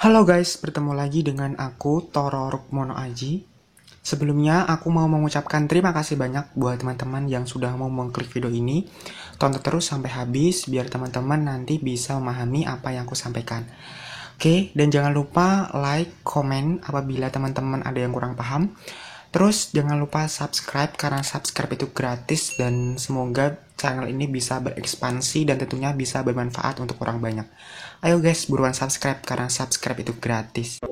Halo guys, bertemu lagi dengan aku, Toro Rukmono Aji. Sebelumnya, aku mau mengucapkan terima kasih banyak buat teman-teman yang sudah mau mengklik video ini. Tonton terus sampai habis, biar teman-teman nanti bisa memahami apa yang aku sampaikan. Oke, dan jangan lupa like, komen apabila teman-teman ada yang kurang paham. Terus jangan lupa subscribe karena subscribe itu gratis dan semoga channel ini bisa berekspansi dan tentunya bisa bermanfaat untuk orang banyak. Ayo guys, buruan subscribe karena subscribe itu gratis.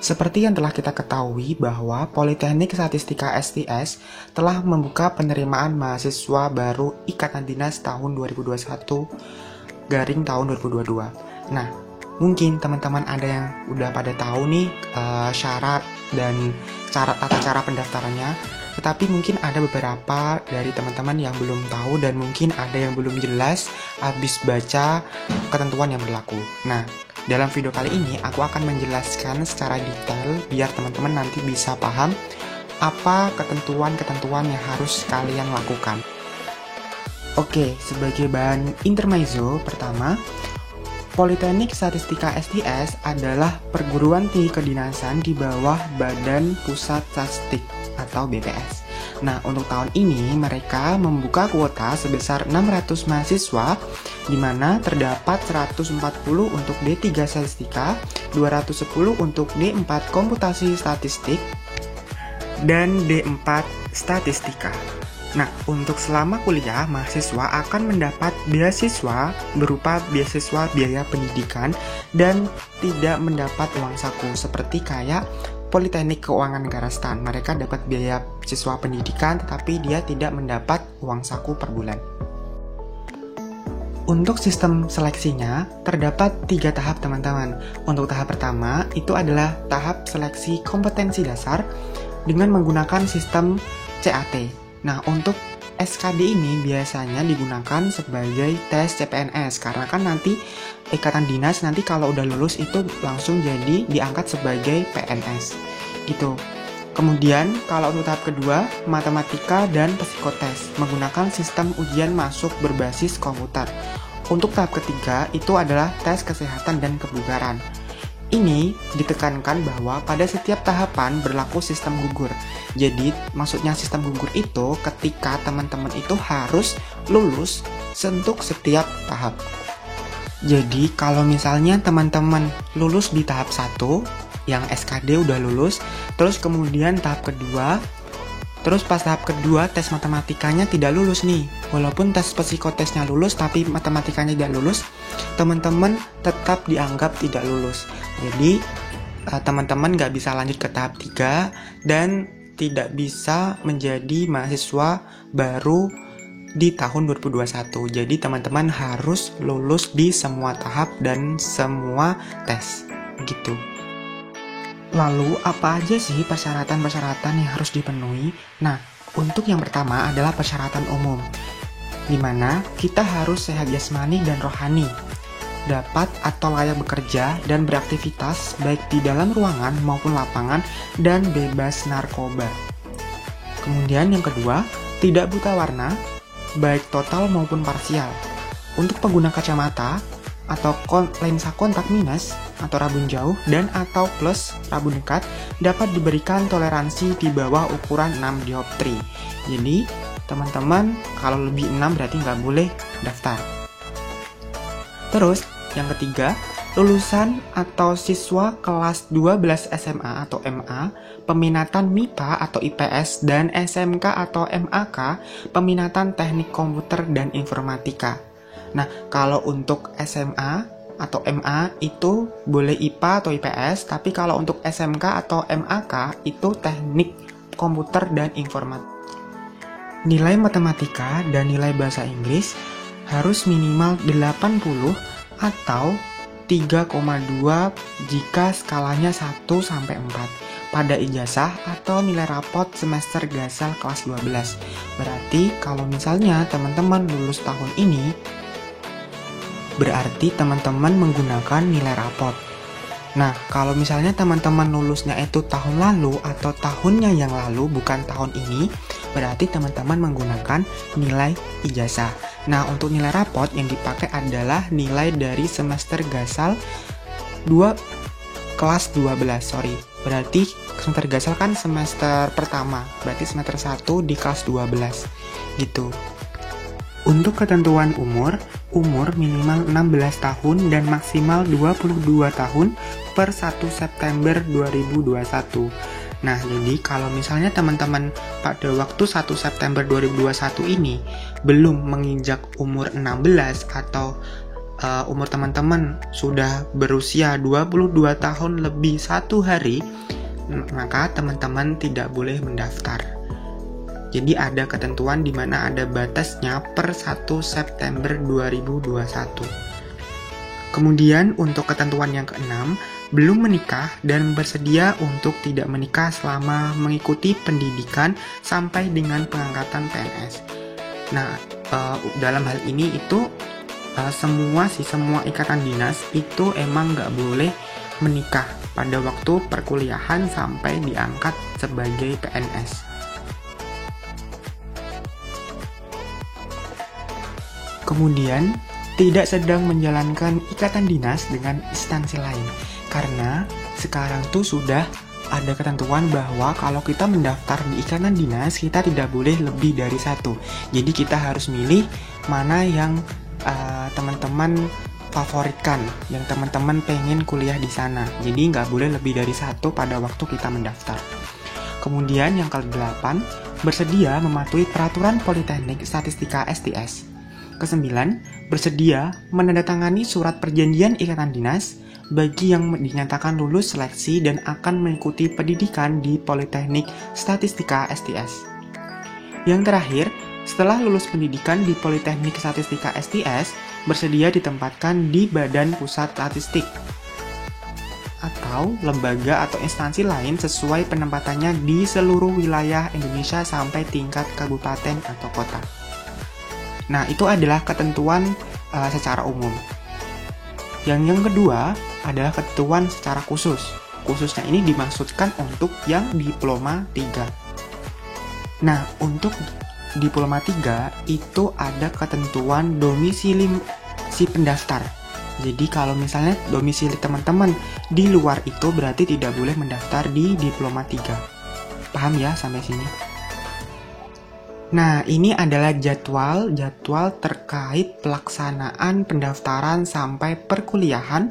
Seperti yang telah kita ketahui bahwa Politeknik Statistika STS telah membuka penerimaan mahasiswa baru Ikatan Dinas tahun 2021 garing tahun 2022. Nah, mungkin teman-teman ada yang udah pada tahu nih syarat dan tata cara pendaftarannya, tetapi mungkin ada beberapa dari teman-teman yang belum tahu dan mungkin ada yang belum jelas habis baca ketentuan yang berlaku. Nah, dalam video kali ini aku akan menjelaskan secara detail biar teman-teman nanti bisa paham apa ketentuan-ketentuan yang harus kalian lakukan. Oke, sebagai bahan intermezzo pertama, Politeknik Statistika STS adalah perguruan tinggi kedinasan di bawah Badan Pusat Statistik atau BPS. Nah, untuk tahun ini mereka membuka kuota sebesar 600 mahasiswa, di mana terdapat 140 untuk D3 Statistika, 210 untuk D4 Komputasi Statistik, dan D4 Statistika. Nah, untuk selama kuliah, mahasiswa akan mendapat beasiswa berupa beasiswa biaya pendidikan dan tidak mendapat uang saku seperti kayak Politeknik Keuangan Negara STAN. Mereka dapat biaya siswa pendidikan tetapi dia tidak mendapat uang saku per bulan. Untuk sistem seleksinya, terdapat 3 tahap teman-teman. Untuk tahap pertama, itu adalah tahap seleksi kompetensi dasar dengan menggunakan sistem CAT. Nah, untuk SKD ini biasanya digunakan sebagai tes CPNS karena kan nanti Ikatan Dinas nanti kalau udah lulus itu langsung jadi diangkat sebagai PNS gitu. Kemudian kalau untuk tahap kedua, matematika dan psikotes menggunakan sistem ujian masuk berbasis komputer. Untuk tahap ketiga itu adalah tes kesehatan dan kebugaran. Ini ditekankan bahwa pada setiap tahapan berlaku sistem gugur. Jadi, maksudnya sistem gugur itu ketika teman-teman itu harus lulus untuk setiap tahap. Jadi, kalau misalnya teman-teman lulus di tahap 1, yang SKD udah lulus, terus kemudian tahap kedua, terus pas tahap kedua tes matematikanya tidak lulus nih. Walaupun tes psikotesnya lulus tapi matematikanya tidak lulus, teman-teman tetap dianggap tidak lulus. Jadi teman-teman nggak bisa lanjut ke tahap 3 dan tidak bisa menjadi mahasiswa baru di tahun 2021. Jadi teman-teman harus lulus di semua tahap dan semua tes gitu. Lalu apa aja sih persyaratan-persyaratan yang harus dipenuhi? Nah, untuk yang pertama adalah persyaratan umum, di mana kita harus sehat jasmani dan rohani, dapat atau layak bekerja dan beraktivitas baik di dalam ruangan maupun lapangan, dan bebas narkoba. Kemudian yang kedua, tidak buta warna, baik total maupun parsial. Untuk pengguna kacamata atau lensa kontak minus atau rabun jauh dan atau plus rabun dekat dapat diberikan toleransi di bawah ukuran 6 dioptri. Jadi teman-teman kalau lebih 6 berarti nggak boleh daftar. Terus yang ketiga, lulusan atau siswa kelas 12 SMA atau MA, peminatan MIPA atau IPS, dan SMK atau MAK, peminatan teknik komputer dan informatika. Nah, kalau untuk SMA atau MA itu boleh IPA atau IPS, tapi kalau untuk SMK atau MAK itu teknik komputer dan informatika. Nilai matematika dan nilai bahasa Inggris harus minimal 80 atau 3,2 jika skalanya 1 sampai 4 pada ijazah atau nilai rapot semester gasal kelas 12. Berarti kalau misalnya teman-teman lulus tahun ini, berarti teman-teman menggunakan nilai rapot. Nah, kalau misalnya teman-teman lulusnya itu tahun lalu atau tahunnya yang lalu, bukan tahun ini, berarti teman-teman menggunakan nilai ijazah. Nah, untuk nilai rapot yang dipakai adalah nilai dari semester gasal kelas 12, sorry. Berarti semester gasal kan semester pertama, berarti semester 1 di kelas 12 gitu. Untuk ketentuan umur minimal 16 tahun dan maksimal 22 tahun per 1 September 2021. Nah, jadi kalau misalnya teman-teman pada waktu 1 September 2021 ini belum menginjak umur 16 atau umur teman-teman sudah berusia 22 tahun lebih 1 hari, maka teman-teman tidak boleh mendaftar. Jadi ada ketentuan di mana ada batasnya per 1 September 2021. Kemudian untuk ketentuan yang keenam, belum menikah dan bersedia untuk tidak menikah selama mengikuti pendidikan sampai dengan pengangkatan PNS. Nah, dalam hal ini itu semua ikatan dinas itu emang nggak boleh menikah pada waktu perkuliahan sampai diangkat sebagai PNS. Kemudian, tidak sedang menjalankan ikatan dinas dengan instansi lain. Karena sekarang tuh sudah ada ketentuan bahwa kalau kita mendaftar di ikatan dinas, kita tidak boleh lebih dari 1. Jadi kita harus milih mana yang teman-teman favoritkan, yang teman-teman pengen kuliah di sana. Jadi nggak boleh lebih dari 1 pada waktu kita mendaftar. Kemudian yang ke-8, bersedia mematuhi peraturan Politeknik Statistika STS. Ke-9, bersedia menandatangani surat perjanjian ikatan dinas bagi yang dinyatakan lulus seleksi dan akan mengikuti pendidikan di Politeknik Statistika STS. Yang terakhir, setelah lulus pendidikan di Politeknik Statistika STS, bersedia ditempatkan di Badan Pusat Statistik atau lembaga atau instansi lain sesuai penempatannya di seluruh wilayah Indonesia sampai tingkat kabupaten atau kota. Nah, itu adalah ketentuan secara umum. Yang kedua adalah ketentuan secara khusus. Khususnya ini dimaksudkan untuk yang diploma 3. Nah, untuk diploma 3 itu ada ketentuan domisili si pendaftar. Jadi kalau misalnya domisili teman-teman di luar itu berarti tidak boleh mendaftar di diploma 3. Paham ya sampai sini? Nah, ini adalah jadwal terkait pelaksanaan pendaftaran sampai perkuliahan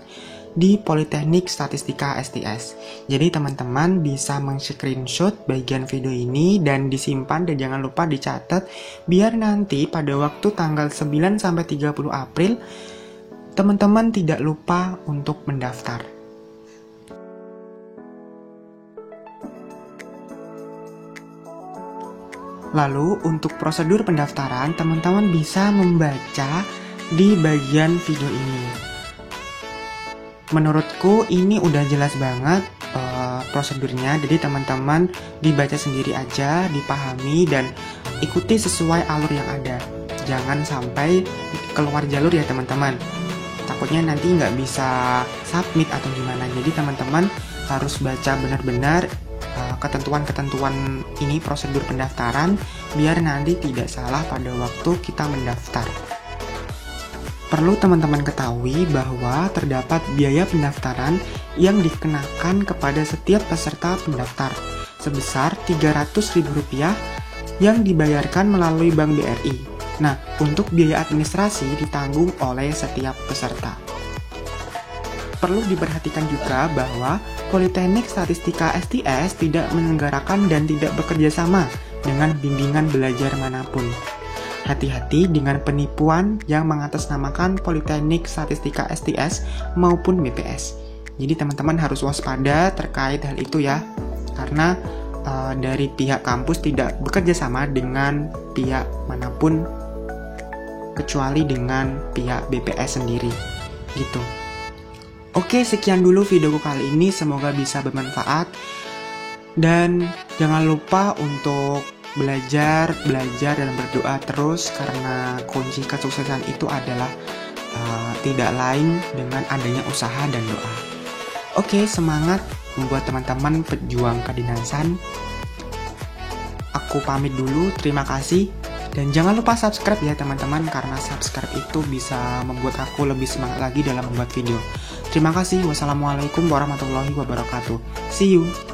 di Politeknik Statistika STS. Jadi teman-teman bisa men-screenshot bagian video ini dan disimpan dan jangan lupa dicatat biar nanti pada waktu tanggal 9 sampai 30 April teman-teman tidak lupa untuk mendaftar. Lalu untuk prosedur pendaftaran, teman-teman bisa membaca di bagian video ini. Menurutku ini udah jelas banget prosedurnya, jadi teman-teman dibaca sendiri aja, dipahami, dan ikuti sesuai alur yang ada. Jangan sampai keluar jalur ya teman-teman. Takutnya nanti nggak bisa submit atau gimana. Jadi teman-teman harus baca benar-benar ketentuan-ketentuan ini, prosedur pendaftaran, biar nanti tidak salah pada waktu kita mendaftar. Perlu teman-teman ketahui bahwa terdapat biaya pendaftaran yang dikenakan kepada setiap peserta pendaftar sebesar Rp300.000 yang dibayarkan melalui Bank BRI. Nah, untuk biaya administrasi ditanggung oleh setiap peserta. Perlu diperhatikan juga bahwa Politeknik Statistika STS tidak menyelenggarakan dan tidak bekerja sama dengan bimbingan belajar manapun. Hati-hati dengan penipuan yang mengatasnamakan Politeknik Statistika STS maupun BPS. Jadi teman-teman harus waspada terkait hal itu ya, karena dari pihak kampus tidak bekerja sama dengan pihak manapun kecuali dengan pihak BPS sendiri gitu. Oke, sekian dulu videoku kali ini, semoga bisa bermanfaat. Dan jangan lupa untuk belajar dan berdoa terus, karena kunci kesuksesan itu adalah tidak lain dengan adanya usaha dan doa. Oke, semangat membuat teman-teman pejuang kedinasan. Aku pamit dulu, terima kasih. Dan jangan lupa subscribe ya teman-teman, karena subscribe itu bisa membuat aku lebih semangat lagi dalam membuat video. Terima kasih. Wassalamualaikum warahmatullahi wabarakatuh. See you.